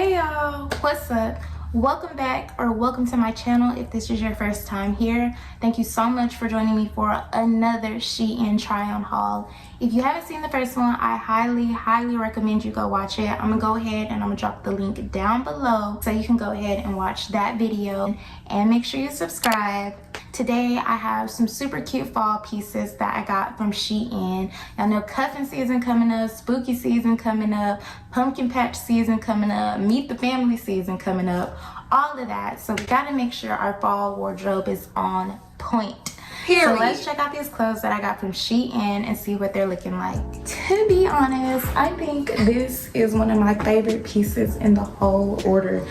Hey y'all, what's up? Welcome back, or welcome to my channel if this is your first time here. Thank you so much for joining me for another SHEIN try on haul. If you haven't seen the first one, I highly recommend you go watch it. I'm gonna go ahead and I'm gonna drop the link down below so you can go ahead and watch that video, and make sure you subscribe. Today I have some super cute fall pieces that I got from SHEIN. Y'all know cuffing season coming up, spooky season coming up, pumpkin patch season coming up, meet the family season coming up, all of that. So we gotta make sure our fall wardrobe is on point. Period. So let's check out these clothes that I got from SHEIN and see what they're looking like. To be honest, I think this is one of my favorite pieces in the whole order.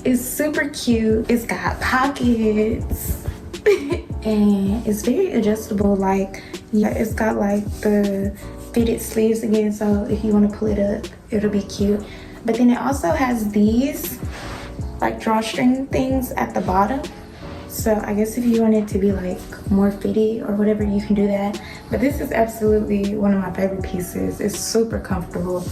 It's super cute. It's got pockets. And it's very adjustable. Like, yeah, it's got like the fitted sleeves again, so if you want to pull it up, it'll be cute. But then it also has these like drawstring things at the bottom, so I guess if you want it to be like more fitted or whatever, you can do that. But this is absolutely one of my favorite pieces. It's super comfortable,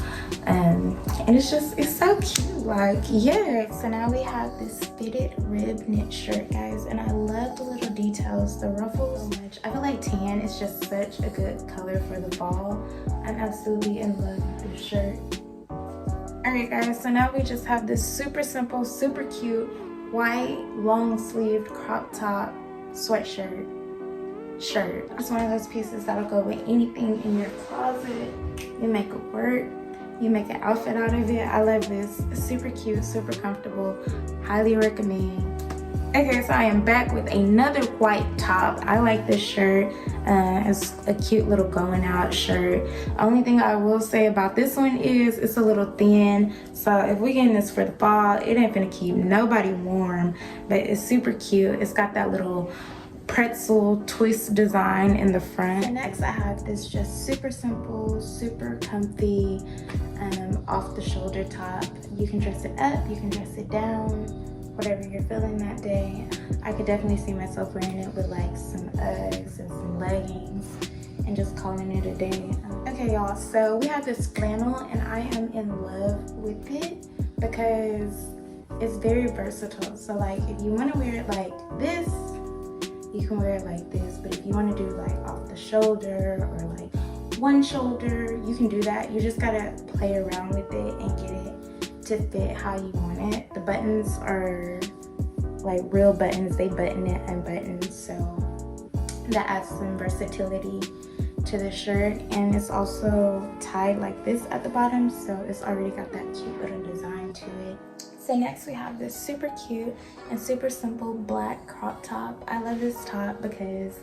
and it's so cute. Like, yeah. So now we have this fitted rib knit shirt, guys, and I love the little details, the ruffles so much. I feel like tan is just such a good color for the fall. I'm absolutely in love with this shirt. Alright guys, so now we just have this super simple, super cute white long sleeved crop top sweatshirt shirt. It's one of those pieces that'll go with anything in your closet. You make it work, you make an outfit out of it. I love this. It's super cute, super comfortable. Highly recommend. Okay, so I am back with another white top. I like this shirt. It's a cute little going out shirt. Only thing I will say about this one is it's a little thin. So if we're getting this for the fall, it ain't gonna keep nobody warm, but it's super cute. It's got that little pretzel twist design in the front. And next I have this just super simple, super comfy, off the shoulder top. You can dress it up, you can dress it down, whatever you're feeling that day. I could definitely see myself wearing it with like some Uggs and some leggings and just calling it a day. Okay y'all, so we have this flannel and I am in love with it because it's very versatile. So like if you want to wear it like this, you can wear it like this, but if you want to do like off the shoulder or like one shoulder, you can do that. You just gotta play around with it and get it to fit how you want it. The buttons are like real buttons. They button it unbuttoned, so that adds some versatility to the shirt. And it's also tied like this at the bottom, so it's already got that cute little design to it. So next we have this super cute and super simple black crop top. I love this top because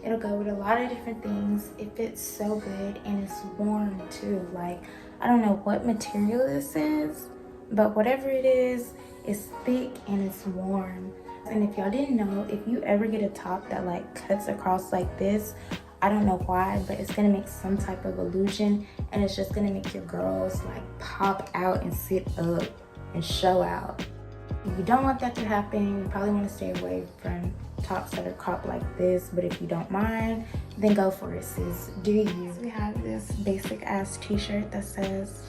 it'll go with a lot of different things. It fits so good and it's warm too. Like, I don't know what material this is, but whatever it is, it's thick and it's warm. And if y'all didn't know, if you ever get a top that like cuts across like this, I don't know why, but it's gonna make some type of illusion, and it's just gonna make your girls like pop out and sit up and show out. If you don't want that to happen, you probably want to stay away from tops that are cropped like this, but if you don't mind, then go for it, sis. Do you. So we have this basic ass t-shirt that says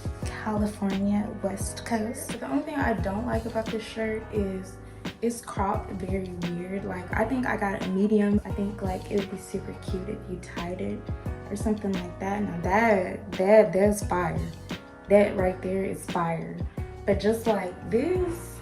California West Coast. But the only thing I don't like about this shirt is it's cropped very weird. Like, I think I got a medium. I think like it would be super cute if you tied it or something like that. Now that's fire. That right there is fire. But just like this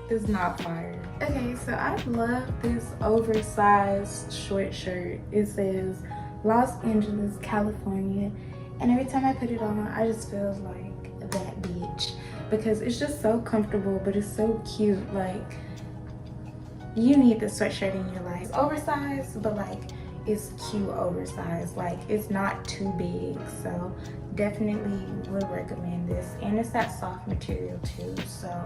is not fire. Okay, so I love this oversized short shirt. It says Los Angeles, California, and every time I put it on, I just feel like that bitch because it's just so comfortable, but it's so cute. Like, you need the sweatshirt in your life. It's oversized, but like it's cute oversized. Like, it's not too big, so definitely would recommend this. And it's that soft material too, so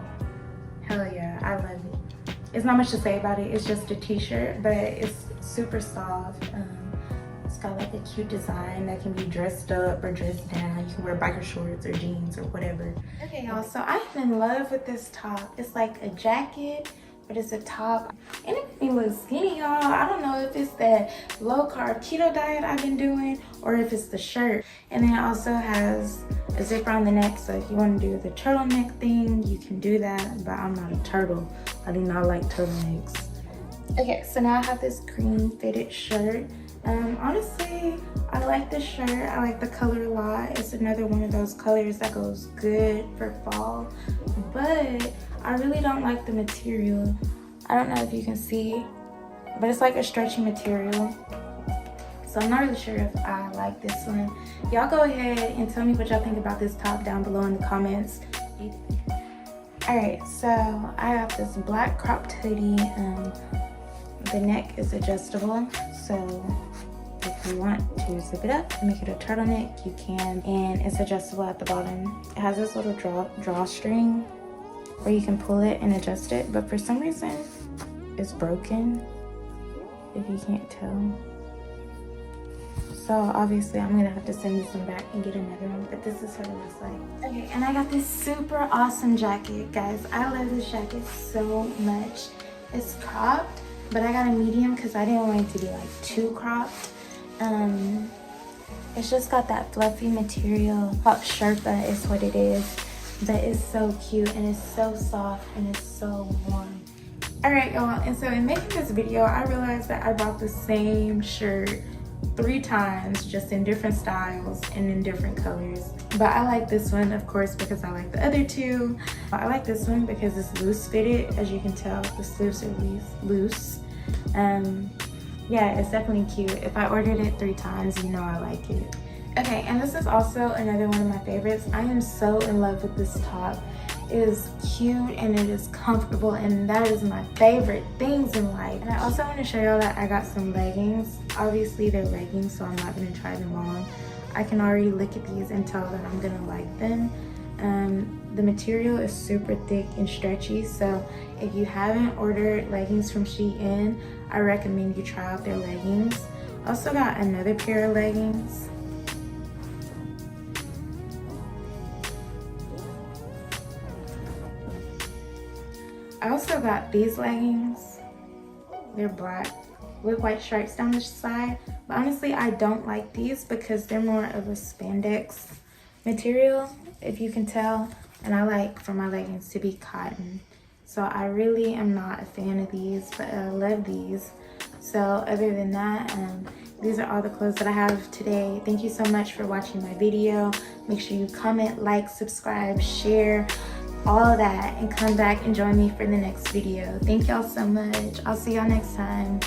hell yeah, I love it. It's not much to say about it. It's just a t-shirt, but it's super soft. It's got like a cute design that can be dressed up or dressed down. You can wear biker shorts or jeans or whatever. Okay y'all, so I'm in love with this top. It's like a jacket, but it's a top. And it made me look skinny, y'all. I don't know if it's that low carb keto diet I've been doing or if it's the shirt. And then it also has a zipper on the neck, so if you want to do the turtleneck thing, you do that, but I'm not a turtle. I do not like turtlenecks. Okay, so now I have this green fitted shirt. Honestly, I like this shirt. I like the color a lot. It's another one of those colors that goes good for fall, but I really don't like the material. I don't know if you can see, but it's like a stretchy material. So I'm not really sure if I like this one. Y'all go ahead and tell me what y'all think about this top down below in the comments. Alright, so I have this black cropped hoodie. The neck is adjustable, so if you want to zip it up and make it a turtleneck, you can. And it's adjustable at the bottom. It has this little drawstring where you can pull it and adjust it, but for some reason it's broken, if you can't tell. So obviously I'm gonna have to send this one back and get another one, but this is what it looks like. Okay, and I got this super awesome jacket, guys. I love this jacket so much. It's cropped, but I got a medium because I didn't want it to be like too cropped. It's just got that fluffy material. Pop Sherpa is what it is, but it's so cute and it's so soft and it's so warm. Alright y'all, and so in making this video, I realized that I bought the same shirt 3 times, just in different styles and in different colors. But I like this one, of course, because I like the other 2. I like this one because it's loose fitted. As you can tell, the sleeves are loose. Yeah, it's definitely cute. If I ordered it 3 times, you know I like it. Okay, and this is also another one of my favorites. I am so in love with this top. It is cute and it is comfortable, and that is my favorite things in life. And I also want to show y'all that I got some leggings. Obviously they're leggings, so I'm not going to try them on. I can already look at these and tell that I'm going to like them. The material is super thick and stretchy, so if you haven't ordered leggings from SHEIN, I recommend you try out their leggings. I also got another pair of leggings. I also got these leggings. They're black with white stripes down the side, but honestly I don't like these because they're more of a spandex material, if you can tell, and I like for my leggings to be cotton. So I really am not a fan of these, but I love these. So other than that, these are all the clothes that I have today. Thank you so much for watching my video. Make sure you comment, like, subscribe, share, all of that, and come back and join me for the next video. Thank y'all so much. I'll see y'all next time.